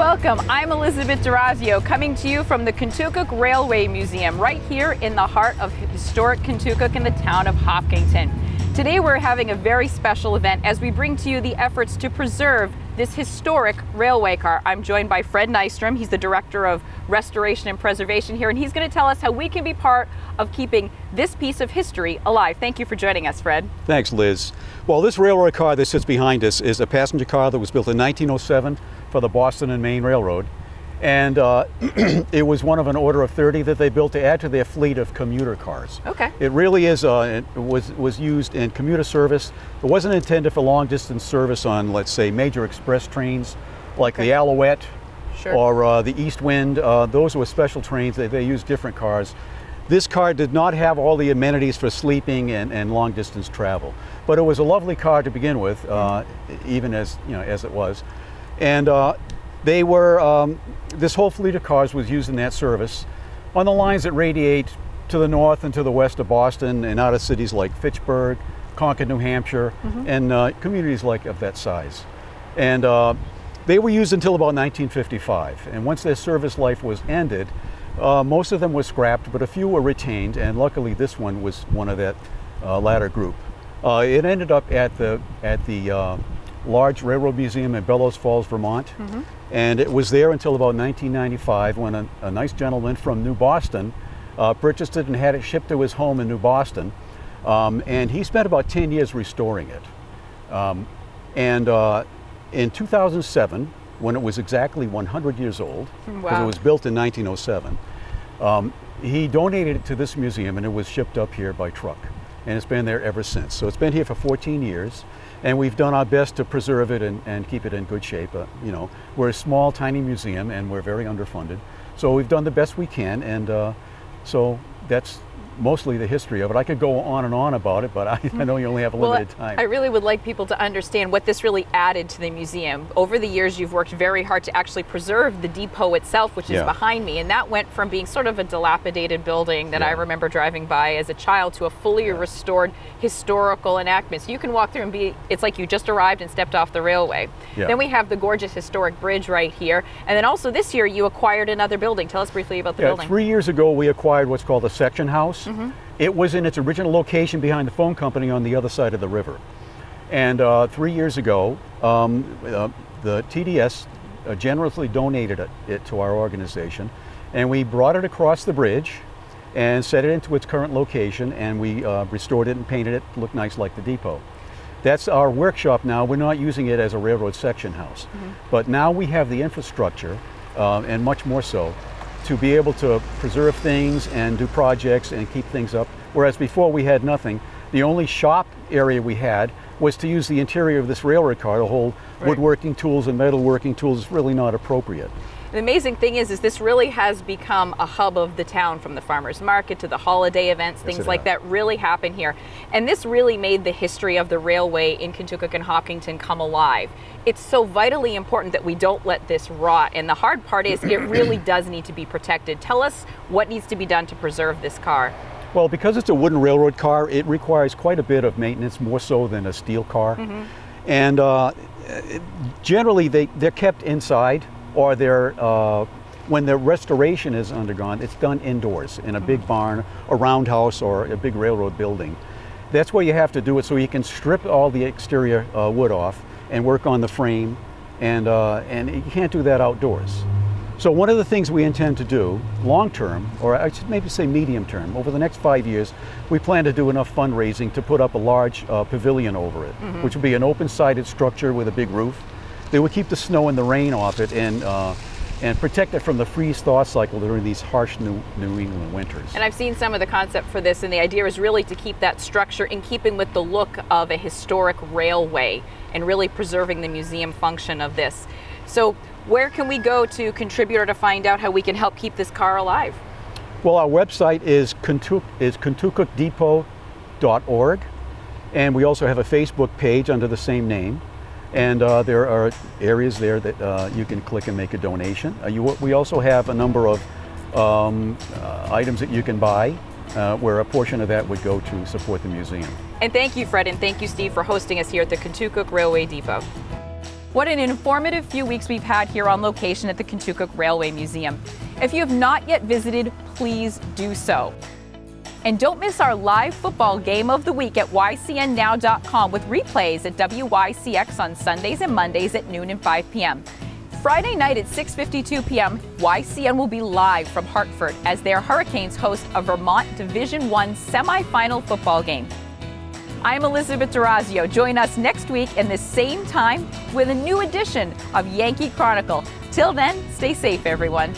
Welcome, I'm Elizabeth D'Orazio, coming to you from the Contoocook Railroad Museum, right here in the heart of historic Contoocook in the town of Hopkinton. Today we're having a very special event as we bring to you the efforts to preserve this historic railway car. I'm joined by Fred Nystrom. He's the Director of Restoration and Preservation here, and he's going to tell us how we can be part of keeping this piece of history alive. Thank you for joining us, Fred. Thanks, Liz. Well, this railroad car that sits behind us is a passenger car that was built in 1907 for the Boston and Maine Railroad. And it was one of an order of 30 that they built to add to their fleet of commuter cars. Okay. It really is, it was used in commuter service. It wasn't intended for long distance service on, let's say, major express trains like the Alouette or the East Wind. Those were special trains. They used different cars. This car did not have all the amenities for sleeping and long distance travel. But it was a lovely car to begin with, even as it was. And they were, this whole fleet of cars was used in that service on the lines that radiate to the north and to the west of Boston and out of cities like Fitchburg, Concord, New Hampshire, and communities like of that size. And they were used until about 1955. And once their service life was ended, most of them were scrapped, but a few were retained, and luckily this one was one of that latter group. It ended up at the large railroad museum in Bellows Falls, Vermont. And it was there until about 1995 when a nice gentleman from New Boston purchased it and had it shipped to his home in New Boston. And he spent about 10 years restoring it. In 2007, when it was exactly 100 years old, because it was built in 1907, he donated it to this museum and it was shipped up here by truck. And it's been there ever since. So it's been here for 14 years. And we've done our best to preserve it and keep it in good shape. We're a small, tiny museum, and we're very underfunded. So we've done the best we can, and so that's mostly the history of it. I could go on and on about it, but I know you only have a limited time. I really would like people to understand what this really added to the museum. Over the years, you've worked very hard to actually preserve the depot itself, which is behind me, and that went from being sort of a dilapidated building that I remember driving by as a child to a fully restored historical enactment. So you can walk through and it's like you just arrived and stepped off the railway. Then we have the gorgeous historic bridge right here, and then also this year you acquired another building. Tell us briefly about the building. 3 years ago we acquired what's called the section house. It was in its original location behind the phone company on the other side of the river. And 3 years ago, the TDS generously donated it to our organization, and we brought it across the bridge and set it into its current location, and we restored it and painted it to look nice like the depot. That's our workshop now. We're not using it as a railroad section house, but now we have the infrastructure, and much more so, to be able to preserve things and do projects and keep things up. Whereas before we had nothing. The only shop area we had was to use the interior of this railroad car to hold woodworking tools and metalworking tools. Is really not appropriate. The amazing thing is this really has become a hub of the town, from the farmers market to the holiday events, things like that really happen here. And this really made the history of the railway in Contoocook and Hopkinton come alive. It's so vitally important that we don't let this rot. And the hard part is it really does need to be protected. Tell us what needs to be done to preserve this car. Well, because it's a wooden railroad car, it requires quite a bit of maintenance, more so than a steel car. And generally they're kept inside, or when the restoration is undergone, it's done indoors in a big barn, a roundhouse, or a big railroad building. That's where you have to do it, so you can strip all the exterior wood off and work on the frame, and you can't do that outdoors. So one of the things we intend to do long term, or I should maybe say medium term, over the next 5 years, we plan to do enough fundraising to put up a large pavilion over it, which would be an open-sided structure with a big roof. They would keep the snow and the rain off it and protect it from the freeze-thaw cycle during these harsh New England winters. And I've seen some of the concept for this, and the idea is really to keep that structure in keeping with the look of a historic railway and really preserving the museum function of this. So where can we go to contribute or to find out how we can help keep this car alive? Well, our website is contoocookdepot.org, and we also have a Facebook page under the same name. And there are areas there that you can click and make a donation. We also have a number of items that you can buy, where a portion of that would go to support the museum. And thank you, Fred, and thank you, Steve, for hosting us here at the Contoocook Railway Depot. What an informative few weeks we've had here on location at the Contoocook Railway Museum. If you have not yet visited, please do so. And don't miss our live football game of the week at ycnnow.com with replays at WYCX on Sundays and Mondays at noon and 5 p.m. Friday night at 6:52 p.m., YCN will be live from Hartford as their Hurricanes host a Vermont Division I semifinal football game. I'm Elizabeth D'Orazio. Join us next week in this same time with a new edition of Yankee Chronicle. Till then, stay safe, everyone.